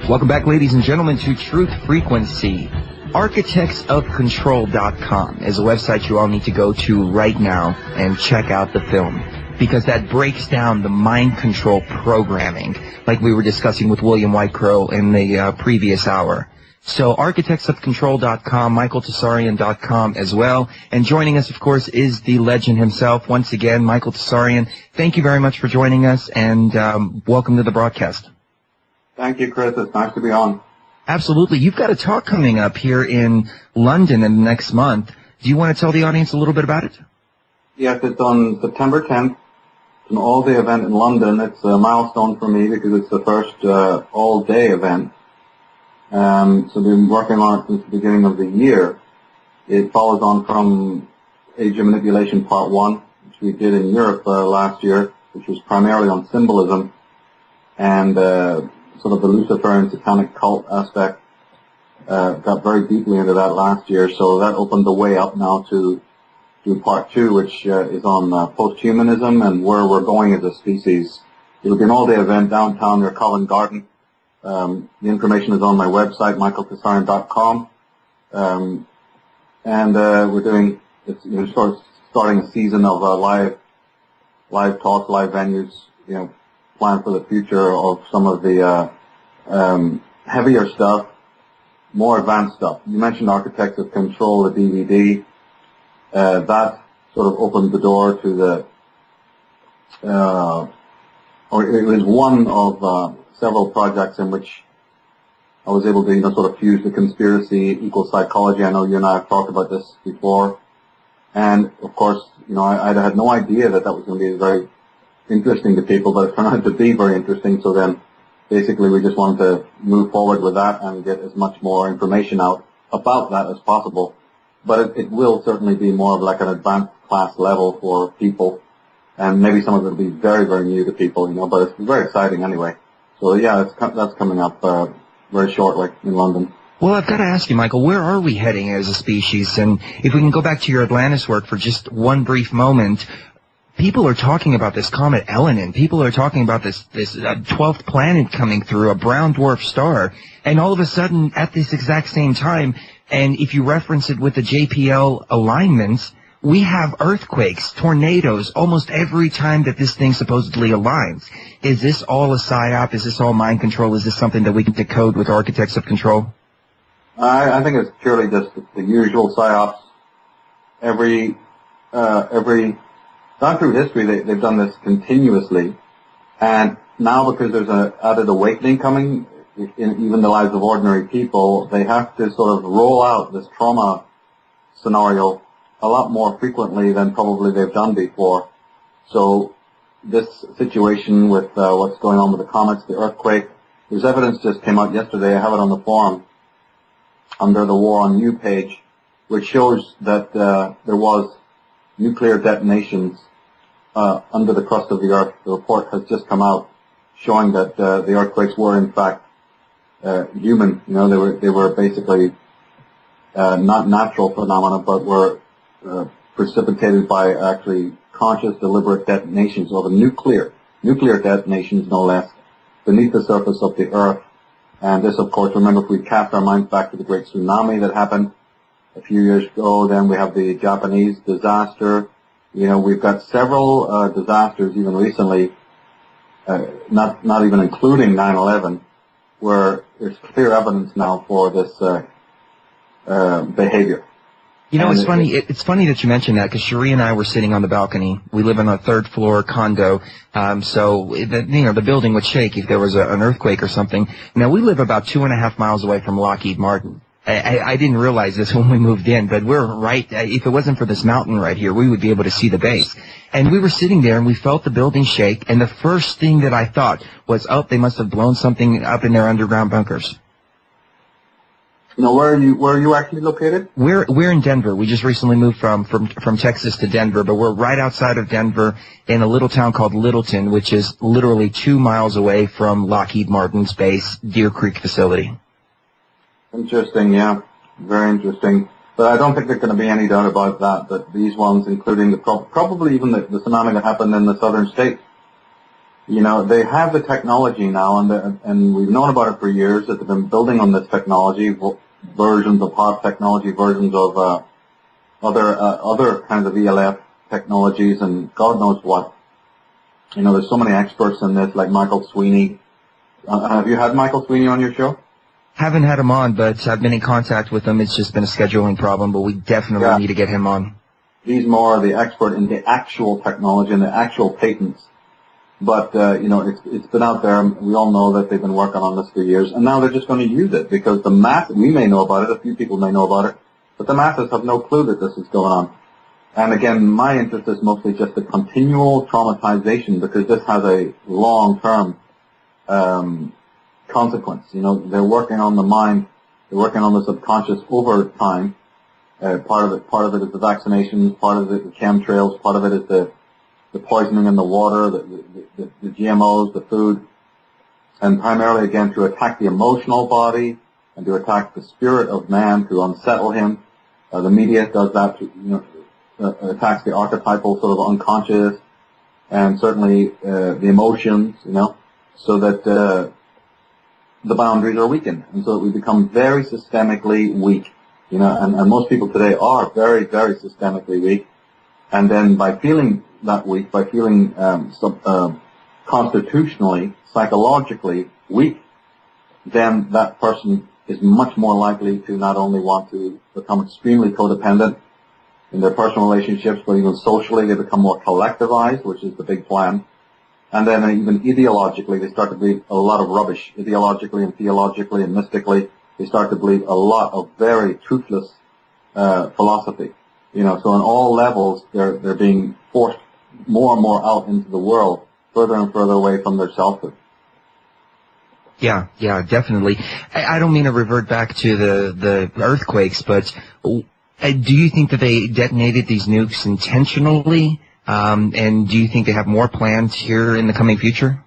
Welcome back, ladies and gentlemen, to Truth Frequency. Architectsofcontrol.com is a website you all need to go to right now and check out the film, because that breaks down the mind control programming like we were discussing with William Whitecrow in the previous hour. So architectsofcontrol.com, Tsarion.com as well. And joining us, of course, is the legend himself. Once again, Michael Tsarion, thank you very much for joining us, and welcome to the broadcast. Thank you, Chris. It's nice to be on. Absolutely. You've got a talk coming up here in London in the next month. Do you want to tell the audience a little bit about it? Yes, it's on September 10th. It's an all-day event in London. It's a milestone for me because it's the first all-day event. So we've been working on it since the beginning of the year. It follows on from Age of Manipulation Part 1, which we did in Europe last year, which was primarily on symbolism and sort of the Luciferian satanic cult aspect. Got very deeply into that last year, so that opened the way up now to do Part 2, which is on post-humanism and where we're going as a species. It'll be an all-day event downtown near Covent Garden. The information is on my website, michaeltsarion.com. And we're doing, starting a season of live talks, live venues, plan for the future of some of the heavier stuff, more advanced stuff. You mentioned Architects of Control, the DVD. That sort of opened the door to the, or it was one of several projects in which I was able to, sort of fuse the conspiracy, equal psychology. I know you and I have talked about this before. And, of course, I had no idea that was going to be very interesting to people, but it turned out to be very interesting. So then, basically, we just wanted to move forward with that and get as much more information out about that as possible. But it will certainly be more of like an advanced class level for people, and maybe some of it will be very, very new to people, but it's very exciting anyway. So yeah, that's coming up very shortly in London. Well, I've got to ask you, Michael, where are we heading as a species? And if we can go back to your Atlantis work for just one brief moment, people are talking about this comet Elenin. People are talking about this 12th planet coming through, a brown dwarf star. And all of a sudden, at this exact same time, and if you reference it with the JPL alignments, we have earthquakes, tornadoes, almost every time that this thing supposedly aligns. Is this all a psyop? Is this all mind control? Is this something that we can decode with Architects of Control? I think it's purely just the usual psyops. Every down through history, they've done this continuously, and now because there's an added awakening coming in even the lives of ordinary people, they have to sort of roll out this trauma scenario a lot more frequently than probably they've done before. So this situation with what's going on with the comets, the earthquake, there's evidence just came out yesterday. I have it on the forum under the War on You page, which shows that there was nuclear detonations under the crust of the Earth. The report has just come out showing that the earthquakes were in fact human. They were basically not natural phenomena, but were precipitated by actually conscious, deliberate detonations of nuclear detonations, no less, beneath the surface of the Earth. And this, of course, remember, if we cast our minds back to the great tsunami that happened a few years ago, then we have the Japanese disaster. We've got several disasters even recently, not even including 9/11, where there's clear evidence now for this behavior. It's funny. It's funny that you mentioned that, because Cherie and I were sitting on the balcony. We live in a third-floor condo, so the building would shake if there was an earthquake or something. Now, we live about 2.5 miles away from Lockheed Martin. I didn't realize this when we moved in, but we're right. If it wasn't for this mountain right here, we would be able to see the base. And we were sitting there, and we felt the building shake. And the first thing that I thought was, they must have blown something up in their underground bunkers. Where are you actually located? We're in Denver. We just recently moved from Texas to Denver, but we're right outside of Denver in a little town called Littleton, which is literally 2 miles away from Lockheed Martin's base, Deer Creek facility. Interesting, yeah. Very interesting. But I don't think there's going to be any doubt about that these ones, including probably even the tsunami that happened in the southern states, You know, they have the technology now, and we've known about it for years, that they've been building on this technology, versions of HARP technology, versions of other kinds of ELF technologies, and God knows what. You know, there's so many experts in this, like Michael Sweeney. Have you had Michael Sweeney on your show? Haven't had him on, but I've been in contact with him. It's just been a scheduling problem, but we definitely need to get him on. He's more the expert in the actual technology and the actual patents. But, you know, it's been out there. We all know that they've been working on this for years, and now they're just going to use it because the we may know about it, a few people may know about it, but the masses have no clue that this is going on. And again, my interest is mostly just the continual traumatization, because this has a long-term consequence. You know, they're working on the mind, they're working on the subconscious over time. Part of it is the vaccinations, part of it is the chemtrails, part of it is the poisoning in the water, the GMOs, the food, and primarily, again, to attack the emotional body and to attack the spirit of man, to unsettle him. The media does that, attacks the archetypal sort of unconscious, and certainly the emotions, you know, so that the boundaries are weakened, and so that we become very systemically weak, you know, and most people today are very, very systemically weak, and then by feeling that weak, by feeling constitutionally, psychologically weak, then that person is much more likely to not only want to become extremely codependent in their personal relationships, but even socially they become more collectivized, which is the big plan. And then even ideologically, they start to believe a lot of rubbish. Ideologically and theologically and mystically, they start to believe a lot of very toothless philosophy. You know, so on all levels, they're being forced more and more out into the world, further and further away from their selfhood. Yeah, definitely. I don't mean to revert back to the earthquakes, but do you think that they detonated these nukes intentionally? And do you think they have more planned here in the coming future?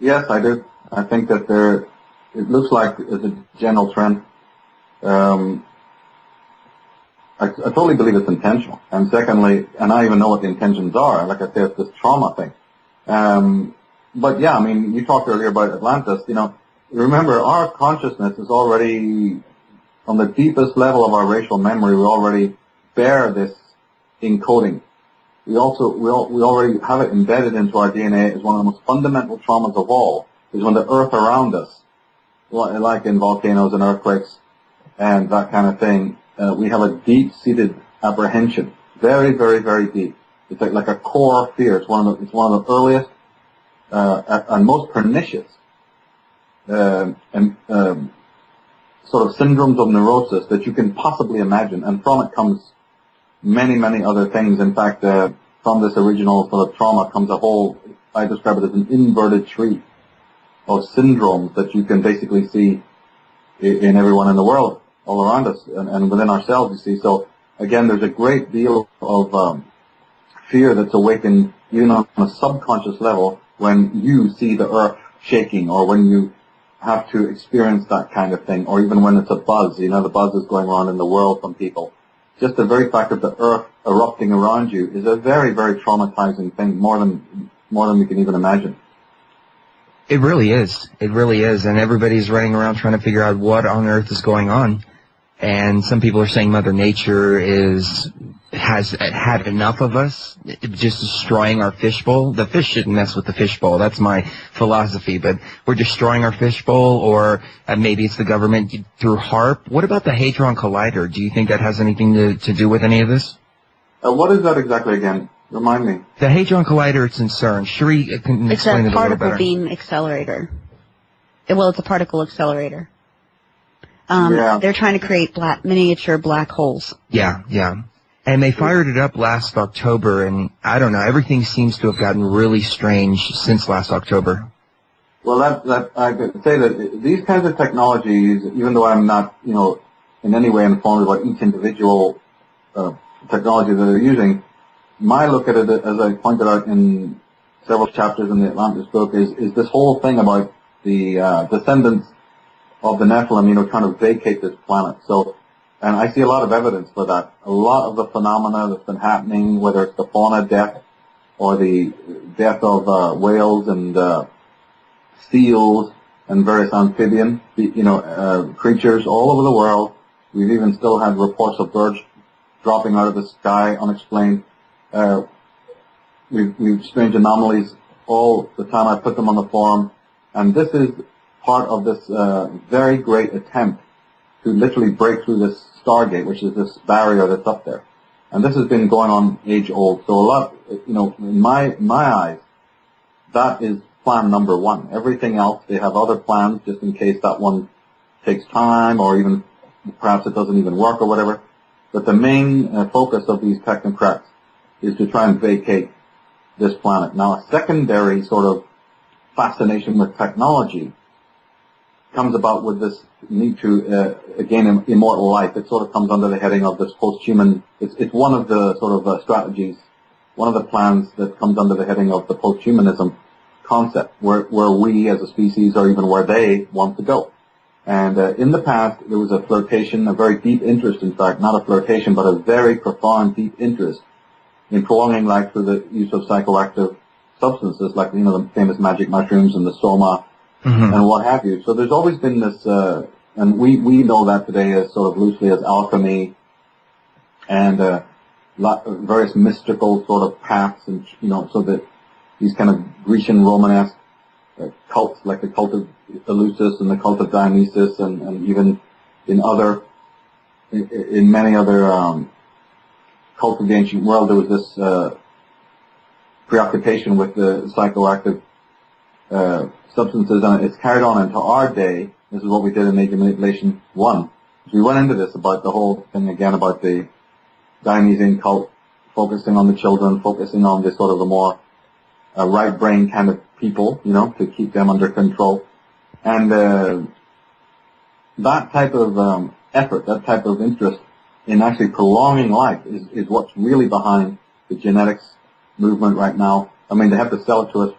Yes, I do. I think that it looks like it's a general trend. I totally believe it's intentional. And secondly, and I even know what the intentions are. Like I said, it's this trauma thing. But yeah, I mean, you talked earlier about Atlantis. You know, remember, our consciousness is already, on the deepest level of our racial memory, we already bear this encoding. We already have it embedded into our DNA as one of the most fundamental traumas of all, is when the earth around us, like in volcanoes and earthquakes and that kind of thing, we have a deep-seated apprehension, very, very, very deep. It's like a core fear. It's one of the earliest and most pernicious sort of syndromes of neurosis that you can possibly imagine, and from it comes many, many other things. In fact, from this original sort of trauma comes a whole, I describe it as an inverted tree of syndromes that you can basically see in everyone in the world, all around us, and within ourselves, you see. So, again, there's a great deal of fear that's awakened even on a subconscious level when you see the earth shaking, or when you have to experience that kind of thing, or even when it's a buzz, you know, the buzz is going around in the world from people. Just the very fact of the earth erupting around you is a very, very traumatizing thing, more than we can even imagine. It really is. It really is. And everybody's running around trying to figure out what on earth is going on. And some people are saying Mother Nature has had enough of us, just destroying our fishbowl. The fish shouldn't mess with the fishbowl. That's my philosophy. But we're destroying our fishbowl, or maybe it's the government through HARP. What about the Hadron Collider? Do you think that has anything to do with any of this? What is that exactly again? Remind me. The Hadron Collider, it's in CERN. Sheree can explain it a little better. It's a particle beam accelerator. Well, it's a particle accelerator. They're trying to create miniature black holes. Yeah. And they fired it up last October, and I don't know, everything seems to have gotten really strange since last October. Well, I could say that these kinds of technologies, even though I'm not, you know, in any way informed about each individual technology that they're using, my look at it, as I pointed out in several chapters in the Atlantis book, is this whole thing about the descendants of the Nephilim, you know, trying to vacate this planet. So, and I see a lot of evidence for that. A lot of the phenomena that's been happening, whether it's the fauna death, or the death of whales and seals and various amphibian, creatures all over the world. We've even still had reports of birds dropping out of the sky unexplained. We've strange anomalies all the time. I put them on the forum, and this is part of this very great attempt to literally break through this stargate, which is this barrier that's up there. And this has been going on age old. So a lot, in my eyes, that is plan number one. Everything else, they have other plans just in case that one takes time, or even perhaps it doesn't even work or whatever. But the main focus of these technocrats is to try and vacate this planet. Now, a secondary sort of fascination with technology comes about with this need to gain immortal life. It sort of comes under the heading of this post-human. It's one of the sort of strategies, one of the plans that comes under the heading of the post-humanism concept, where we as a species are even where they want to go. And in the past, there was a flirtation, a very deep interest, in fact, not a flirtation, but a very profound, deep interest in prolonging life through the use of psychoactive substances like, the famous magic mushrooms and the soma and what have you. So there's always been this, and we know that today as sort of loosely as alchemy and various mystical sort of paths, and so that these kind of Grecian Romanesque cults, like the cult of Eleusis and the cult of Dionysus, and even in many other cults of the ancient world, there was this preoccupation with the psychoactive substances, and it's carried on into our day. This is what we did in Major Manipulation 1. We went into this about the whole thing again about the Dionysian cult, focusing on the children, focusing on this sort of the more right brain kind of people, to keep them under control. And that type of effort, that type of interest in actually prolonging life is what's really behind the genetics movement right now. I mean, they have to sell it to us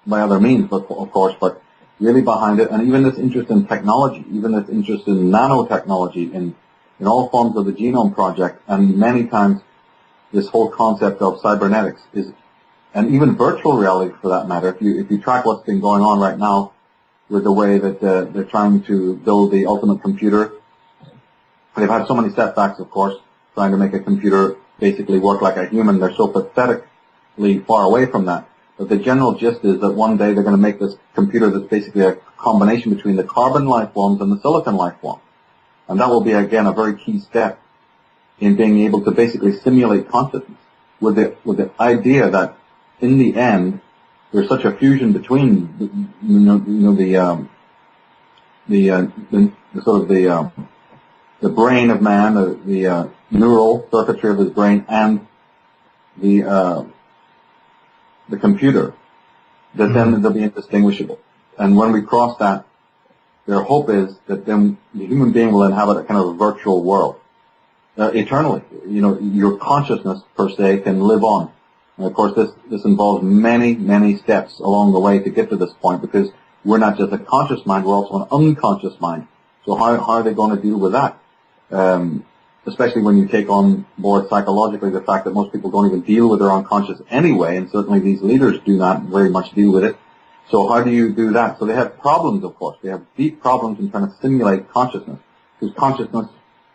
by other means, but of course, but really behind it, and even this interest in technology, even this interest in nanotechnology, in all forms of the Genome Project, and many times this whole concept of cybernetics is, and even virtual reality for that matter. If you track what's been going on right now with the way that they're trying to build the ultimate computer, they've had so many setbacks, of course, trying to make a computer basically work like a human. They're so pathetically far away from that. But the general gist is that one day they're going to make this computer that's basically a combination between the carbon life forms and the silicon life form. And that will be, again, a very key step in being able to basically simulate consciousness with the idea that in the end there's such a fusion between the brain of man, the neural circuitry of his brain, and the computer, that then they'll be indistinguishable. And when we cross that, their hope is that then the human being will inhabit a kind of a virtual world eternally. Your consciousness per se can live on. And of course, this involves many, many steps along the way to get to this point, because we're not just a conscious mind, we're also an unconscious mind. So how are they going to deal with that? Especially when you take on board psychologically the fact that most people don't even deal with their unconscious anyway, and certainly these leaders do not very much deal with it. So how do you do that? So they have problems, of course. They have deep problems in trying to simulate consciousness, because consciousness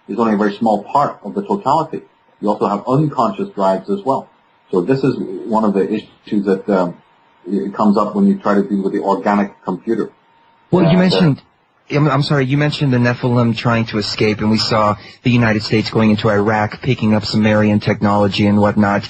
is only a very small part of the totality. You also have unconscious drives as well. So this is one of the issues that it comes up when you try to deal with the organic computer. Well, you mentioned... I'm sorry, you mentioned the Nephilim trying to escape, and we saw the United States going into Iraq, picking up Sumerian technology and whatnot.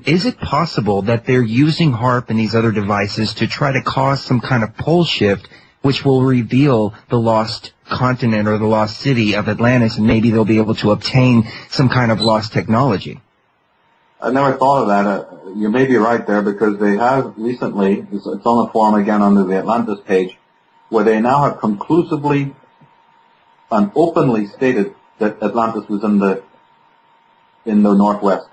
Is it possible that they're using HARP and these other devices to try to cause some kind of pole shift which will reveal the lost continent or the lost city of Atlantis, and maybe they'll be able to obtain some kind of lost technology? I never thought of that. You may be right there, because they have recently, it's on the forum again under the Atlantis page, where they now have conclusively and openly stated that Atlantis was in the Northwest.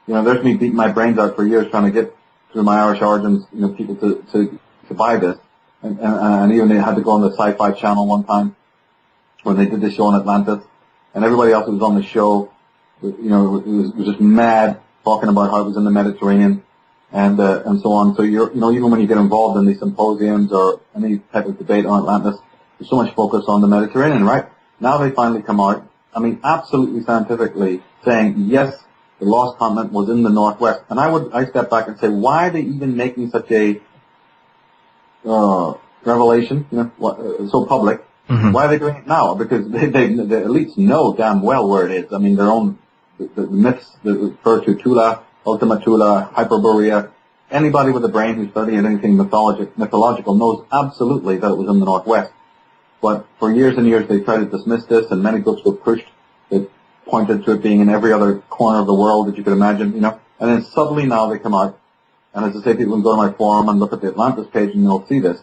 There's me beating my brains out for years trying to get through my Irish origins, people to buy this. And even they had to go on the Sci-Fi Channel one time when they did the show in Atlantis. And everybody else who was on the show, it was just mad talking about how it was in the Mediterranean and so on. So even when you get involved in these symposiums or any type of debate on Atlantis, there's so much focus on the Mediterranean, right? Now they finally come out, absolutely scientifically saying, yes, the lost continent was in the northwest. And I step back and say, why are they even making such a revelation, so public? Mm-hmm. Why are they doing it now? Because the elites know damn well where it is. I mean, their own the myths that refer to Tula, Ultima Thule, Hyperborea. Anybody with a brain who's studying anything mythological knows absolutely that it was in the northwest. But for years and years they tried to dismiss this, and many books were pushed that pointed to it being in every other corner of the world that you could imagine, And then suddenly now they come out, and as I say, people can go to my forum and look at the Atlantis page and you'll see this.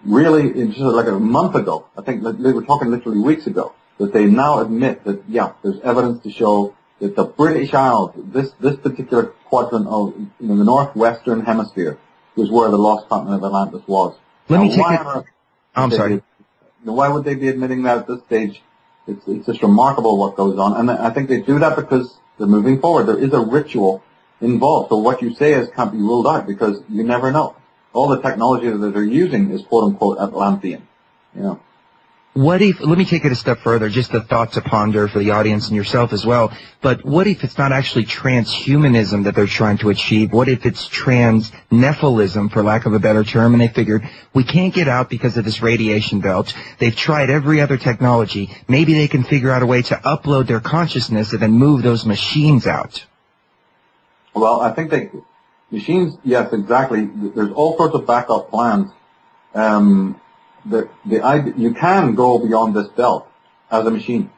Really, it's just like a month ago, I think they were talking literally weeks ago, that they now admit that, yeah, there's evidence to show that the British Isles, this particular quadrant of the northwestern hemisphere, was where the lost continent of Atlantis was. Let me take it. I'm sorry. Why would they be admitting that at this stage? It's just remarkable what goes on, and I think they do that because they're moving forward. There is a ritual involved, so what you say can't be ruled out because you never know. All the technology that they're using is quote unquote Atlantean, What if, let me take it a step further, just a thought to ponder for the audience and yourself as well, but what if it's not actually transhumanism that they're trying to achieve? What if it's trans-Nephilism, for lack of a better term, and they figured, we can't get out because of this radiation belt. They've tried every other technology. Maybe they can figure out a way to upload their consciousness and then move those machines out. Well, I think machines, yes, exactly. There's all sorts of backup plans. You can go beyond this belt as a machine.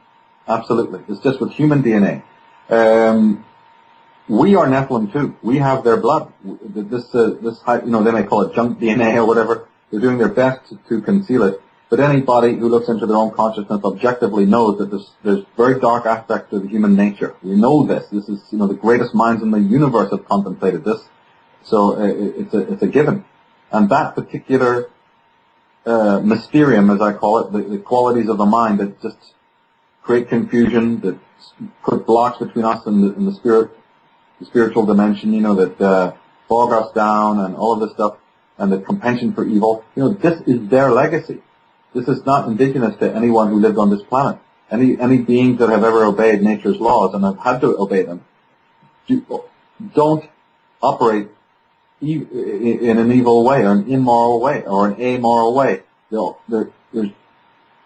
Absolutely. It's just with human DNA. We are Nephilim too. We have their blood. They may call it junk DNA or whatever. They're doing their best to conceal it. But anybody who looks into their own consciousness objectively knows that there's very dark aspects to the human nature. We know this. This is, the greatest minds in the universe have contemplated this. So it's a given. And that particular mysterium, as I call it, the qualities of the mind that just create confusion, that put blocks between us and the spiritual dimension, that bog us down and all of this stuff, and the compensation for evil. This is their legacy. This is not indigenous to anyone who lived on this planet. Any beings that have ever obeyed nature's laws and have had to obey them don't operate in an evil way, or an immoral way, or an amoral way.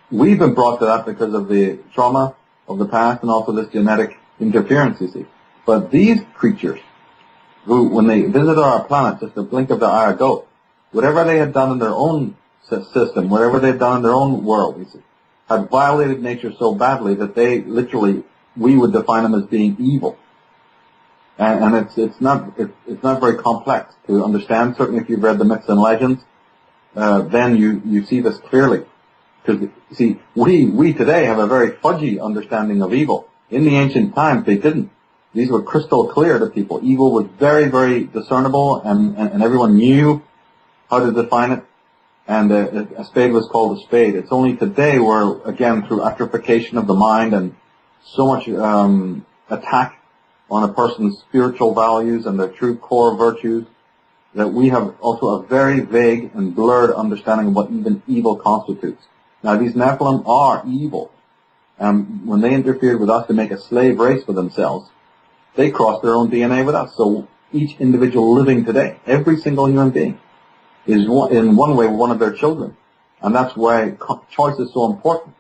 We've been brought to that because of the trauma of the past and also this genetic interference, you see. But these creatures, who, when they visited our planet, just a blink of the eye ago, whatever they had done in their own system, whatever they had done in their own world, you see, had violated nature so badly that they literally, we would define them as being evil. And it's not very complex to understand. Certainly, if you've read the myths and legends, then you see this clearly. Because see, we today have a very fudgy understanding of evil. In the ancient times, they didn't. These were crystal clear to people. Evil was very, very discernible, and everyone knew how to define it. And a spade was called a spade. It's only today where, again, through atrophication of the mind and so much attack on a person's spiritual values and their true core virtues, that we have also a very vague and blurred understanding of what even evil constitutes. Now, these Nephilim are evil. When they interfered with us to make a slave race for themselves, they crossed their own DNA with us. So each individual living today, every single human being, is in one way one of their children. And that's why choice is so important.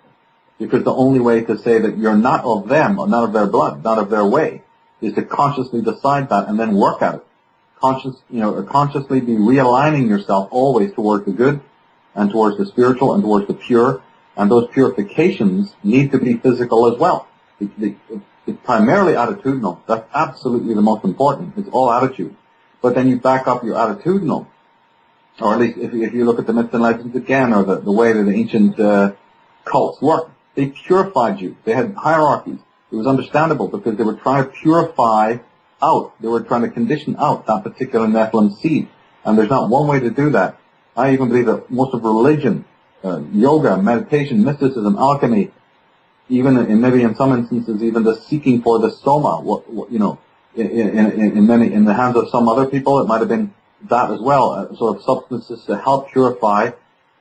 Because the only way to say that you're not of them, or not of their blood, not of their way, is to consciously decide that and then work at it. Consciously be realigning yourself always towards the good and towards the spiritual and towards the pure. And those purifications need to be physical as well. It's primarily attitudinal. That's absolutely the most important. It's all attitude. But then you back up your attitudinal, or at least if you look at the myths and legends again, or the way that the ancient cults worked, they purified you. They had hierarchies. It was understandable because they were trying to purify out. They were trying to condition out that particular Nephilim seed. And there's not one way to do that. I even believe that most of religion, yoga, meditation, mysticism, alchemy, even maybe in some instances even the seeking for the soma, in the hands of some other people, it might have been that as well, sort of substances to help purify,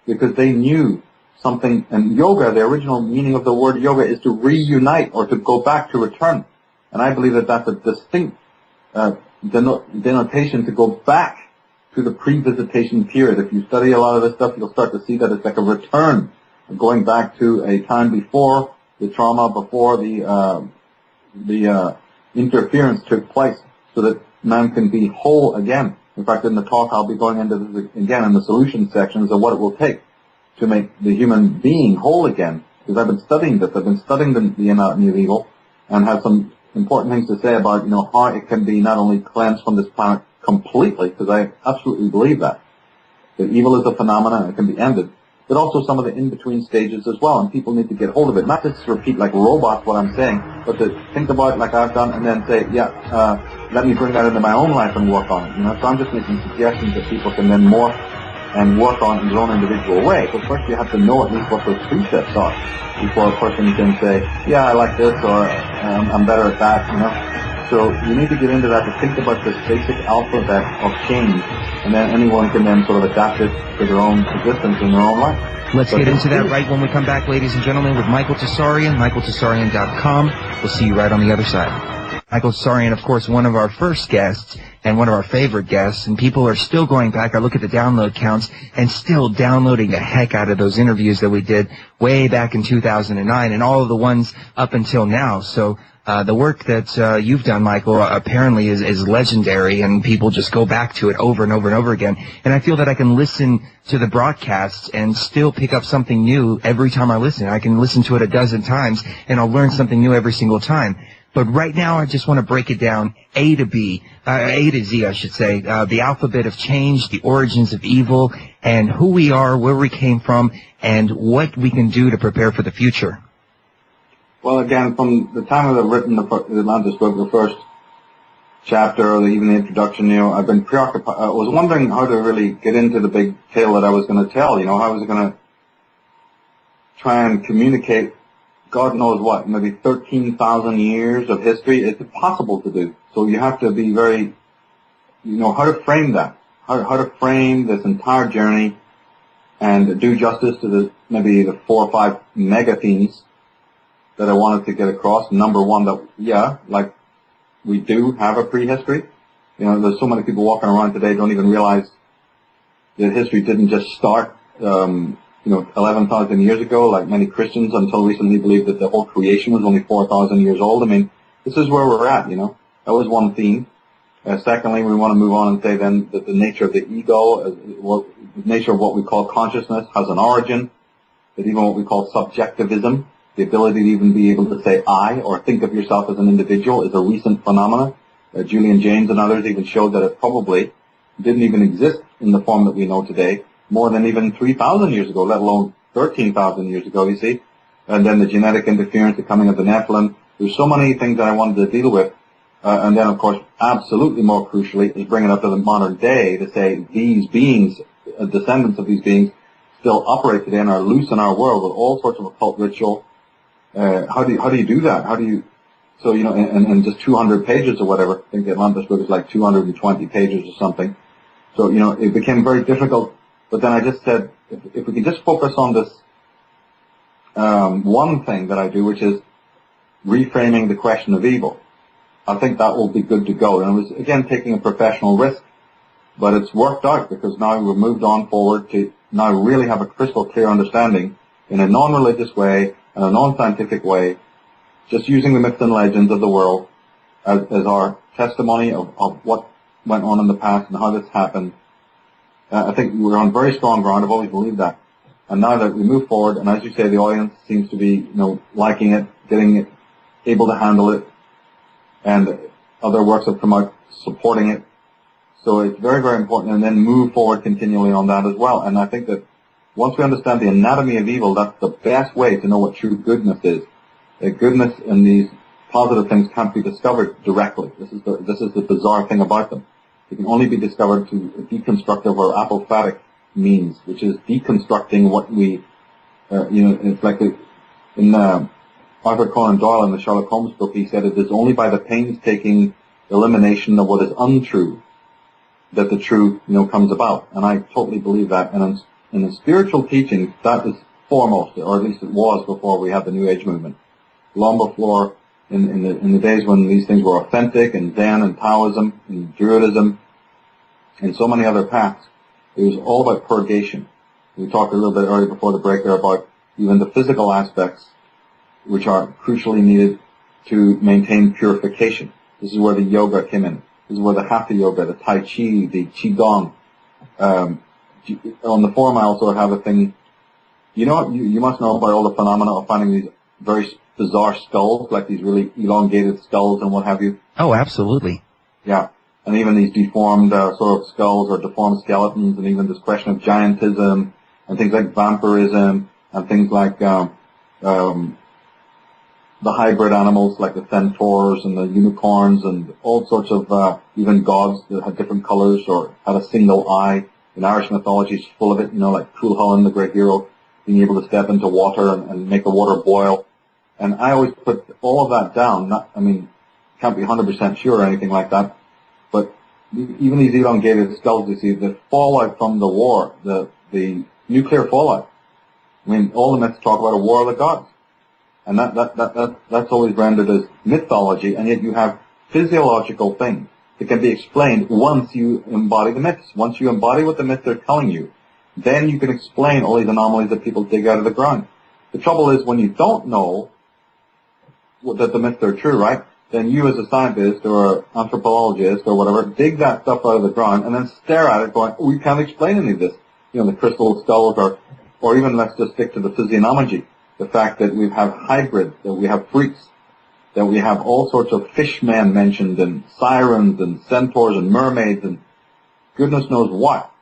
because they knew something. And yoga, the original meaning of the word yoga is to reunite or to go back, to return. And I believe that that's a distinct denotation to go back to the pre-visitation period. If you study a lot of this stuff, you'll start to see that it's like a return, going back to a time before the trauma, before the interference took place, so that man can be whole again. In fact, in the talk, I'll be going into this again in the solution sections of what it will take to make the human being whole again. Because I've been studying this. I've been studying the anatomy of evil, and have some important things to say about, how it can be not only cleansed from this planet completely, because I absolutely believe that evil is a phenomenon and it can be ended, but also some of the in-between stages as well, and people need to get hold of it. Not just to repeat like robots what I'm saying, but to think about it like I've done, and then say, let me bring that into my own life and work on it. So I'm just making suggestions that people can then morph and work on in their own individual way. But first you have to know at least what those precepts are before a person can say, I like this, or I'm better at that, So you need to get into that, to think about this basic alphabet of change, and then anyone can then sort of adapt it to their own existence in their own life. Let's get into that right when we come back, ladies and gentlemen, with Michael Tsarion, michaeltsarion.com. We'll see you right on the other side. Michael Tsarion, of course, one of our first guests and one of our favorite guests, and people are still going back. I look at the download counts and still downloading the heck out of those interviews that we did way back in 2009 and all of the ones up until now. So the work that you've done, Michael, apparently is legendary, and people just go back to it over and over and over again. And I feel that I can listen to the broadcasts and still pick up something new every time I listen. I can listen to it a dozen times, and I'll learn something new every single time. But right now, I just want to break it down A to Z, I should say, the alphabet of change, the origins of evil, and who we are, where we came from, and what we can do to prepare for the future. Well, again, from the time I've written the Atlantis book, the first chapter, or even the introduction, I've been preoccupied. I was wondering how to really get into the big tale that I was going to tell. How I was going to try and communicate God knows what, maybe 13,000 years of history. It's impossible to do. So you have to be very, how to frame that, how to frame this entire journey and do justice to maybe the 4 or 5 mega themes that I wanted to get across. Number one, that, like we do have a prehistory. There's so many people walking around today don't even realize that history didn't just start, 11,000 years ago, like many Christians until recently believed that the whole creation was only 4,000 years old. I mean, this is where we're at, That was one theme. Secondly, we want to move on and say then that the nature of the ego, the nature of what we call consciousness has an origin, that even what we call subjectivism, the ability to even be able to say I or think of yourself as an individual, is a recent phenomenon. Julian James and others even showed that it probably didn't even exist in the form that we know today, more than even 3,000 years ago, let alone 13,000 years ago, you see. And then the genetic interference, the coming of the Nephilim. There's so many things that I wanted to deal with. And then, of course, absolutely more crucially, is bringing it up to the modern day to say these beings, descendants of these beings, still operate today and are loose in our world with all sorts of occult ritual. How do you do that? So, in just 200 pages or whatever, I think the Atlantis book is like 220 pages or something. So, it became very difficult. But then I just said, if we can just focus on this one thing that I do, which is reframing the question of evil, I think that will be good to go. And it was, again, taking a professional risk, but it's worked out because now we've moved on forward to now really have a crystal clear understanding in a non-religious way and a non-scientific way, just using the myths and legends of the world as our testimony of what went on in the past and how this happened. I think we're on very strong ground. I've always believed that. And now that we move forward, and as you say, the audience seems to be, liking it, getting it, able to handle it, and other works have come out supporting it. So it's very, very important, and then move forward continually on that as well. And I think that once we understand the anatomy of evil, that's the best way to know what true goodness is. That goodness and these positive things can't be discovered directly. This is the bizarre thing about them. It can only be discovered through a deconstructive or apophatic means, which is deconstructing what we, it's like in Arthur Conan Doyle in the Sherlock Holmes book, he said it is only by the painstaking elimination of what is untrue, that the truth, comes about. And I totally believe that. And in the spiritual teachings, that is foremost, or at least it was before we had the New Age movement. Long before, in the days when these things were authentic, and Zen and Taoism and Druidism and so many other paths, it was all about purgation. We talked a little bit earlier before the break there about even the physical aspects, which are crucially needed to maintain purification. This is where the yoga came in. This is where the Hatha Yoga, the Tai Chi, the Qigong. On the forum I also have a thing, you must know about all the phenomena of finding these very bizarre skulls, like these really elongated skulls and what have you. Oh, absolutely. Yeah. And even these deformed sort of skulls or deformed skeletons, and even this question of giantism and things like vampirism and things like the hybrid animals like the centaurs and the unicorns and all sorts of even gods that had different colors or had a single eye. In Irish mythology, it's full of it, like Cuchulainn, the great hero, being able to step into water and make the water boil. And I always put all of that down. Can't be 100% sure or anything like that. But even these elongated skulls, you see, the fallout from the war, the nuclear fallout. All the myths talk about a war of the gods. And that's always rendered as mythology, and yet you have physiological things that can be explained once you embody the myths. Once you embody what the myths are telling you, then you can explain all these anomalies that people dig out of the ground. The trouble is when you don't know that the myths are true, right, then you as a scientist or anthropologist or whatever dig that stuff out of the ground and then stare at it going, we can't explain any of this. The crystal skulls or even let's just stick to the physiognomy. The fact that we have hybrids, that we have freaks, that we have all sorts of fishmen mentioned, and sirens, and centaurs, and mermaids, and goodness knows what,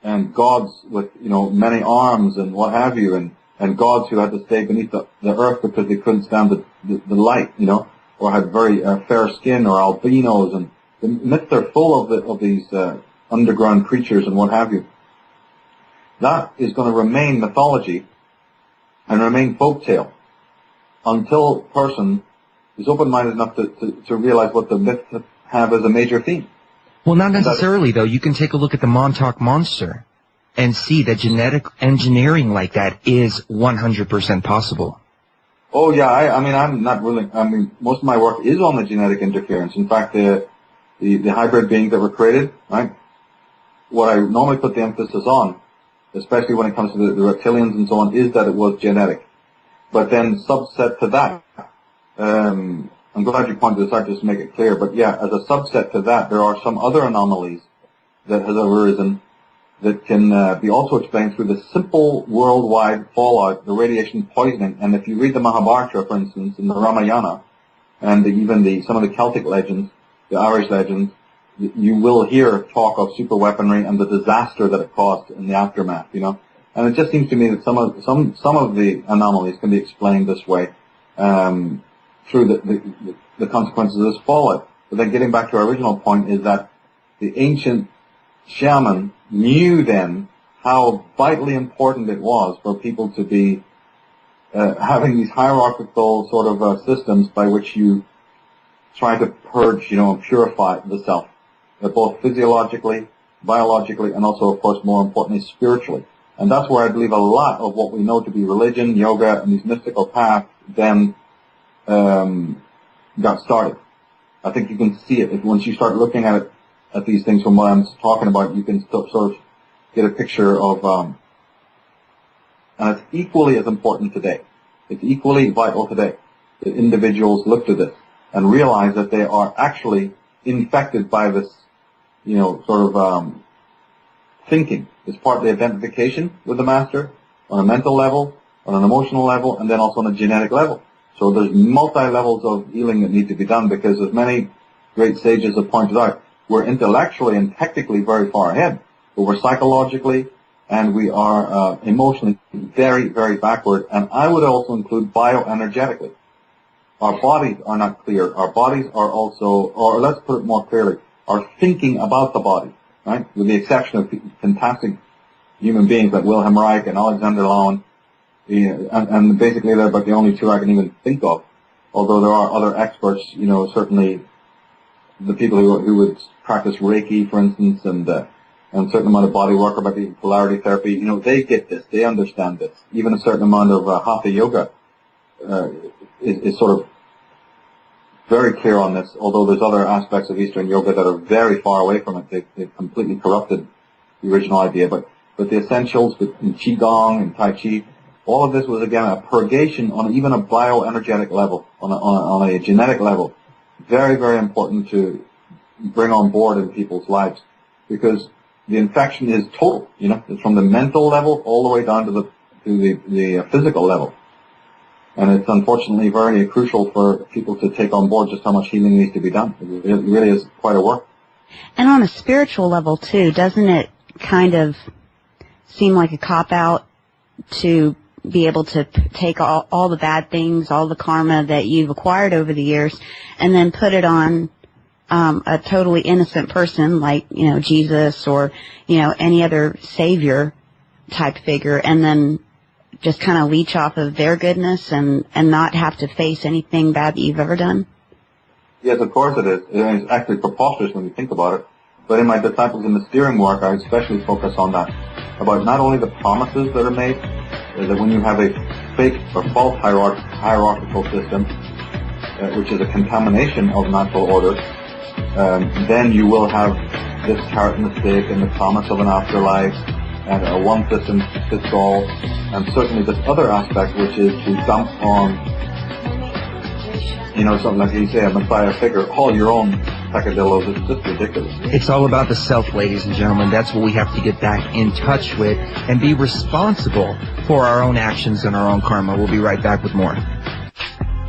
and gods with, many arms, and what have you, and gods who had to stay beneath the earth because they couldn't stand the light, or had very fair skin, or albinos, and the myths are full of these underground creatures and what have you. That is going to remain mythology and remain folktale until a person is open-minded enough to realize what the myths have as a major theme. Well, not necessarily, though. You can take a look at the Montauk Monster and see that genetic engineering like that is 100% possible. Oh, yeah. I'm not really... most of my work is on the genetic interference. In fact, the hybrid beings that were created, right, what I normally put the emphasis on, especially when it comes to the reptilians and so on, is that it was genetic. But then subset to that, I'm glad you pointed this out just to make it clear, but yeah, as a subset to that, there are some other anomalies that has arisen that can be also explained through the simple worldwide fallout, the radiation poisoning. And if you read the Mahabharata, for instance, in the Ramayana, and even some of the Celtic legends, the Irish legends, you will hear talk of super weaponry and the disaster that it caused in the aftermath, And it just seems to me that some of the anomalies can be explained this way, through the consequences of this fallout. But then getting back to our original point is that the ancient shaman knew then how vitally important it was for people to be having these hierarchical sort of systems by which you try to purge, and purify the self. Both physiologically, biologically, and also, of course, more importantly, spiritually. And that's where I believe a lot of what we know to be religion, yoga, and these mystical paths then got started. I think you can see it. Once you start looking at these things from what I'm talking about, you can sort of get a picture of, and it's equally as important today. It's equally vital today that individuals look to this and realize that they are actually infected by this sort of thinking. It's part of the identification with the master on a mental level, on an emotional level, and then also on a genetic level. So there's multi-levels of healing that need to be done because, as many great sages have pointed out, we're intellectually and technically very far ahead, but we're psychologically and we are emotionally very, very backward. And I would also include bioenergetically. Our bodies are not clear. Our bodies are also, or let's put it more clearly, are thinking about the body, right? With the exception of fantastic human beings like Wilhelm Reich and Alexander Lowen, and basically they're about the only two I can even think of. Although there are other experts, certainly the people who would practice Reiki, for instance, and a certain amount of body work, about the polarity therapy, you know, they get this, they understand this. Even a certain amount of Hatha yoga is sort of very clear on this, although there's other aspects of Eastern yoga that are very far away from it. They've completely corrupted the original idea. But the essentials in Qigong and Tai Chi, all of this was, again, a purgation on even a bioenergetic level, on a genetic level. Very, very important to bring on board in people's lives, because the infection is total, you know, it's from the mental level all the way down to the physical level. And it's unfortunately very crucial for people to take on board just how much healing needs to be done. It really is quite a work. And on a spiritual level, too, doesn't it kind of seem like a cop-out to be able to take all the bad things, all the karma that you've acquired over the years, and then put it on a totally innocent person like, you know, Jesus or, you know, any other savior type figure, and then just kind of leech off of their goodness and not have to face anything bad that you've ever done? Yes, of course it is. It's actually preposterous when you think about it. But in my Disciples in the Steering work, I especially focus on that, about not only the promises that are made, that when you have a fake or false hierarchical system, which is a contamination of natural order, then you will have this carrot and the stick and the promise of an afterlife, and a one system fits all, and certainly this other aspect, which is to dump on, you know, something like you say, a Messiah figure, all your own peccadillos. It's just ridiculous. It's all about the self, ladies and gentlemen. That's what we have to get back in touch with and be responsible for our own actions and our own karma. We'll be right back with more.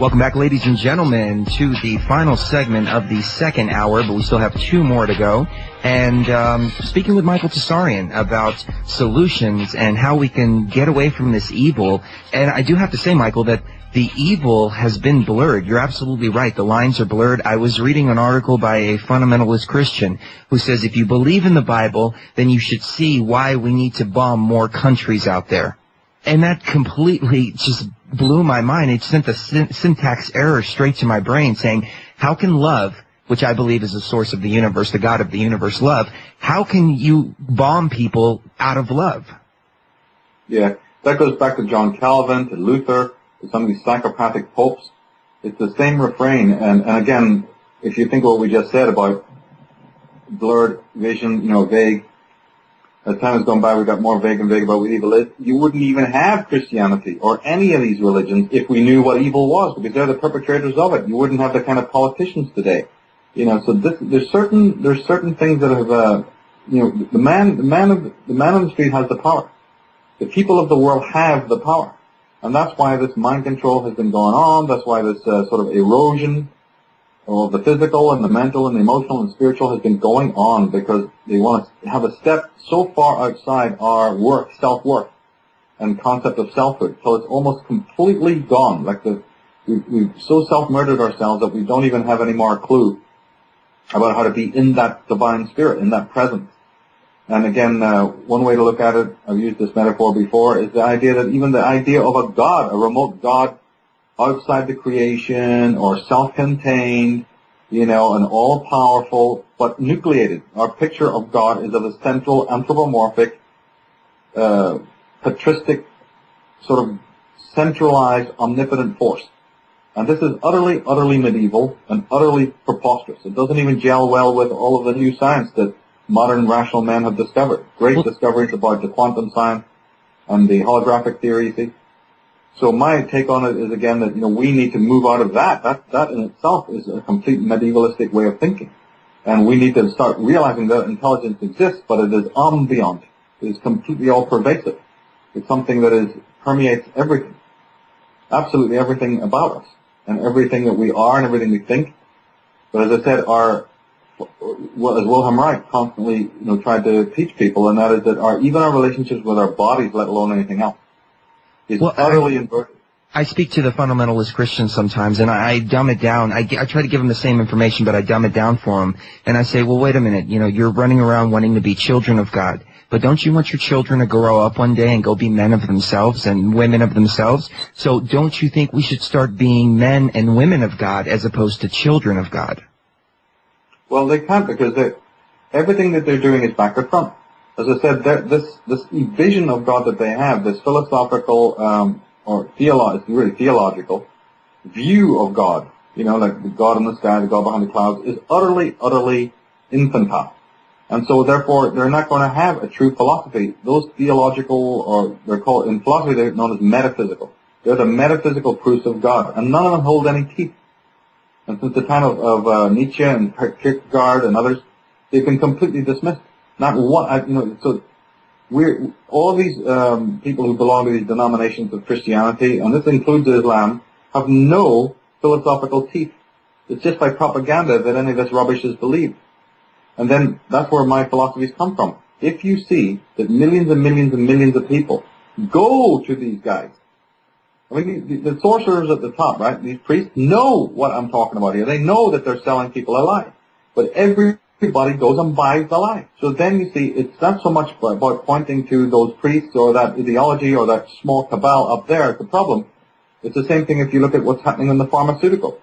Welcome back, ladies and gentlemen, to the final segment of the second hour, but we still have 2 more to go. And speaking with Michael Tsarion about solutions and how we can get away from this evil. And I do have to say, Michael, that the evil has been blurred. You're absolutely right. The lines are blurred. I was reading an article by a fundamentalist Christian who says if you believe in the Bible, then you should see why we need to bomb more countries out there. And that completely just blew my mind. It sent a syntax error straight to my brain saying, how can love, which I believe is the source of the universe, the God of the universe, love, how can you bomb people out of love? Yeah, that goes back to John Calvin, to Luther, to some of these psychopathic popes. It's the same refrain. And again, if you think what we just said about blurred vision, you know, vague, as time has gone by, we got more vague and vague about what evil is. You wouldn't even have Christianity or any of these religions if we knew what evil was, because they're the perpetrators of it. You wouldn't have the kind of politicians today. You know, so there's certain things that have, you know, the man on the street has the power. The people of the world have the power. And that's why this mind control has been going on. That's why this sort of erosion of the physical and the mental and the emotional and spiritual has been going on, because they want to have a step so far outside our work, self-worth, and concept of selfhood. So it's almost completely gone. Like we've so self-murdered ourselves that we don't even have any more clue about how to be in that divine spirit, in that presence. And again, one way to look at it, I've used this metaphor before, is the idea that even the idea of a God, a remote God outside the creation or self-contained, you know, and all-powerful, but nucleated. Our picture of God is of a central, anthropomorphic, patristic, sort of centralized, omnipotent force. And this is utterly, utterly medieval and utterly preposterous. It doesn't even gel well with all of the new science that modern rational men have discovered. Great discoveries about the quantum science and the holographic theory, you see. So my take on it is, again, that, you know, we need to move out of that. That in itself is a complete medievalistic way of thinking. And we need to start realizing that intelligence exists, but it is ambient. It is completely all-pervasive. It's something that permeates everything. Absolutely everything about us. And everything that we are and everything we think. But as I said, as Wilhelm Reich constantly, you know, tried to teach people, and that is that even our relationships with our bodies, let alone anything else, is utterly inverted. I speak to the fundamentalist Christians sometimes, and I dumb it down. I try to give them the same information, but I dumb it down for them. And I say, well, wait a minute. You know, you're running around wanting to be children of God. But don't you want your children to grow up one day and go be men of themselves and women of themselves? So don't you think we should start being men and women of God as opposed to children of God? Well, they can't because everything that they're doing is back to front. As I said, this vision of God that they have, this philosophical it's really theological view of God, like the God in the sky, the God behind the clouds, is utterly, utterly infantile. And so therefore they're not going to have a true philosophy. Those theological, or they're called, in philosophy they're known as metaphysical. They're the metaphysical proofs of God, and none of them hold any teeth. And since the time of Nietzsche and Kierkegaard and others, they've been completely dismissed. Not one, so all these people who belong to these denominations of Christianity, and this includes Islam, have no philosophical teeth. It's just by propaganda that any of this rubbish is believed. And then that's where my philosophies come from. If you see that millions and millions and millions of people go to these guys, I mean, the sorcerers at the top, right, these priests know what I'm talking about here. They know that they're selling people a lie. But everybody goes and buys the lie. So then you see, it's not so much about pointing to those priests or that ideology or that small cabal up there as the problem. It's the same thing if you look at what's happening in the pharmaceuticals.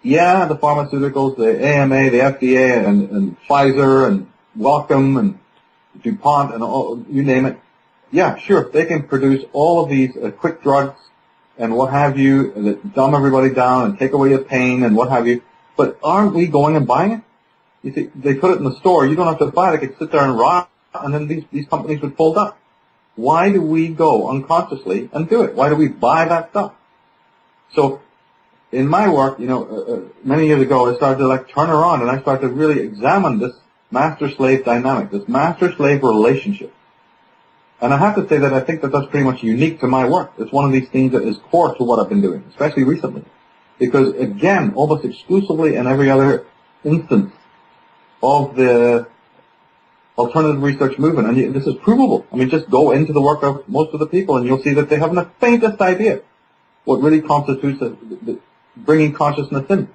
Yeah, the pharmaceuticals, the AMA, the FDA, and Pfizer, and Wellcome, and DuPont, and all, you name it. Yeah, sure, they can produce all of these quick drugs and what have you that dumb everybody down and take away your pain and what have you. But aren't we going and buying it? You see, they put it in the store. You don't have to buy it. They could sit there and rot, and then these companies would fold up. Why do we go unconsciously and do it? Why do we buy that stuff? So, in my work, many years ago, I started to turn around and I started to really examine this master-slave dynamic, this master-slave relationship. And I have to say that I think that that's pretty much unique to my work. It's one of these things that is core to what I've been doing, especially recently. Because again, almost exclusively in every other instance of the alternative research movement, and this is provable. I mean, just go into the work of most of the people and you'll see that they haven't the faintest idea what really constitutes bringing consciousness in.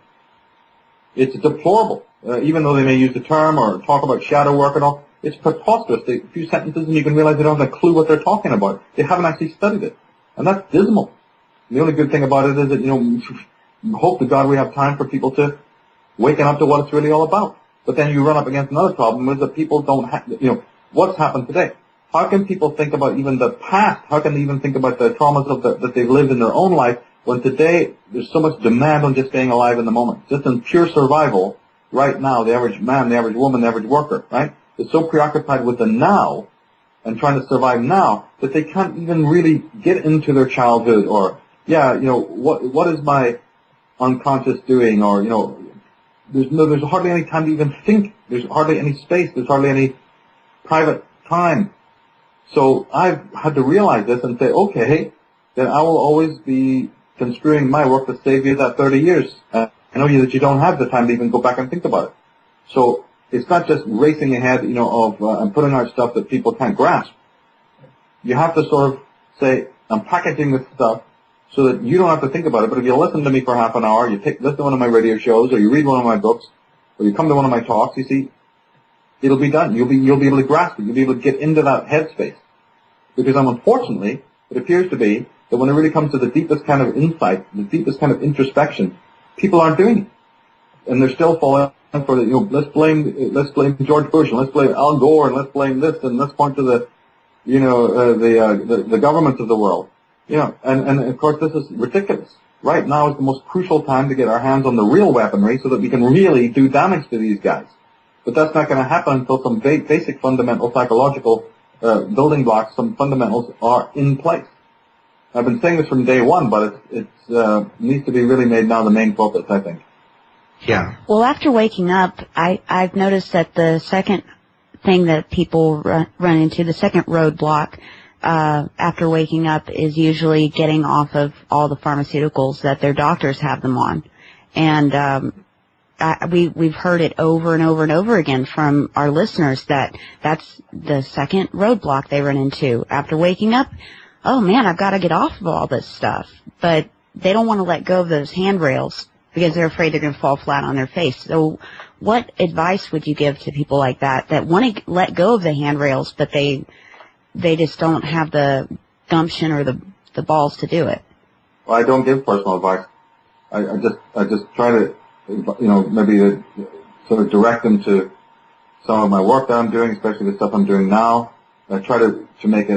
It's deplorable. Even though they may use the term or talk about shadow work and all, it's preposterous. A few sentences and you can realize they don't have a clue what they're talking about. They haven't actually studied it. And that's dismal. The only good thing about it is that, hope to God we have time for people to waken up to what it's really all about. But then you run up against another problem is that people don't have, what's happened today? How can people think about even the past? How can they even think about the traumas that they've lived in their own life when today there's so much demand on just staying alive in the moment? Just in pure survival, right now, the average man, the average woman, the average worker, right, is so preoccupied with the now and trying to survive now that they can't even really get into their childhood or, what is my unconscious doing or, there's hardly any time to even think. There's hardly any space. There's hardly any private time. So I've had to realize this and say, okay, then I will always be construing my work to save you that 30 years. I know that you don't have the time to even go back and think about it. So it's not just racing ahead, and putting out stuff that people can't grasp. You have to sort of say, I'm packaging this stuff so that you don't have to think about it. But if you listen to me for half an hour, you listen to one of my radio shows, or you read one of my books, or you come to one of my talks, you see, it'll be done. You'll be able to grasp it. You'll be able to get into that headspace. Because unfortunately, it appears to be that when it really comes to the deepest kind of insight, the deepest kind of introspection, people aren't doing it. And they're still falling for the, let's blame George Bush, and let's blame Al Gore, and let's blame this, and let's point to the, the governments of the world. And of course this is ridiculous. Right now is the most crucial time to get our hands on the real weaponry so that we can really do damage to these guys. But that's not going to happen until some basic fundamental psychological building blocks, some fundamentals are in place. I've been saying this from day one, but it needs to be really made now the main focus, I think. Yeah. Well, after waking up, I've noticed that the second thing that people run into, the second roadblock after waking up, is usually getting off of all the pharmaceuticals that their doctors have them on. And we've heard it over and over and over again from our listeners that's the second roadblock they run into after waking up. Oh man, I've got to get off of all this stuff. But they don't want to let go of those handrails because they're afraid they're going to fall flat on their face. So what advice would you give to people like that want to let go of the handrails, but they just don't have the gumption or the balls to do it? Well, I don't give personal advice. I just try to, maybe sort of direct them to some of my work that I'm doing, especially the stuff I'm doing now. I try to make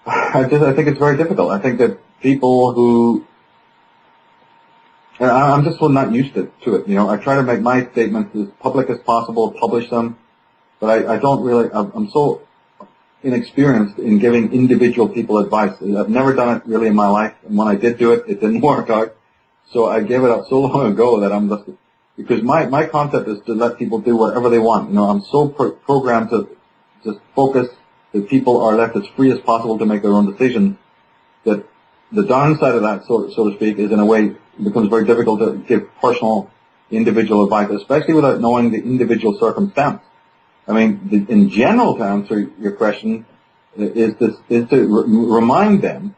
I think it's very difficult. I think that people who, and I'm just not used to it, you know. I try to make my statements as public as possible, publish them, but I don't really, I'm so inexperienced in giving individual people advice. I've never done it really in my life, and when I did do it, it didn't work out. So I gave it up so long ago that I'm just, because my concept is to let people do whatever they want. You know, I'm so programmed to just focus that people are left as free as possible to make their own decisions, that the downside of that, so to speak, is in a way it becomes very difficult to give personal, individual advice, especially without knowing the individual circumstance. I mean, in general, to answer your question, is to remind them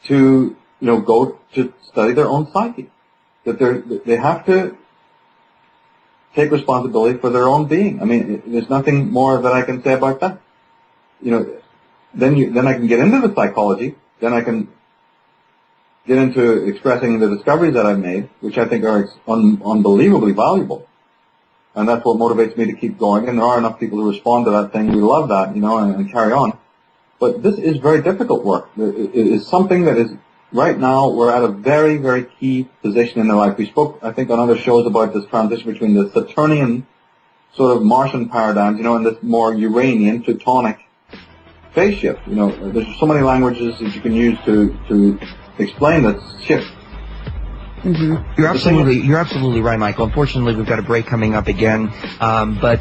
to, you know, go to study their own psyche, that they have to take responsibility for their own being. I mean, there's nothing more that I can say about that. You know, then I can get into the psychology, then I can get into expressing the discoveries that I've made, which I think are unbelievably valuable. And that's what motivates me to keep going. And there are enough people who respond to that saying, we love that, you know, and carry on. But this is very difficult work. It is something that is, right now, we're at a very, very key position in their life. We spoke, I think, on other shows about this transition between the Saturnian sort of Martian paradigms, you know, and this more Uranian, Teutonic phase shift. You know, there's so many languages that you can use to explain this shift. Mm-hmm. You're absolutely right, Michael. Unfortunately, we've got a break coming up again, but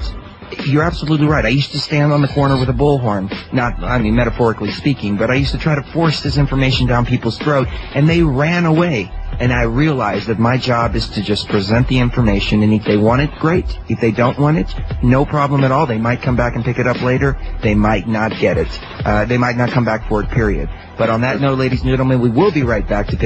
you're absolutely right. I used to stand on the corner with a bullhorn, metaphorically speaking, but I used to try to force this information down people's throat, and they ran away. And I realized that my job is to just present the information, and if they want it, great. If they don't want it, no problem at all. They might come back and pick it up later. They might not get it. They might not come back for it, period. But on that note, ladies and gentlemen, we will be right back to pick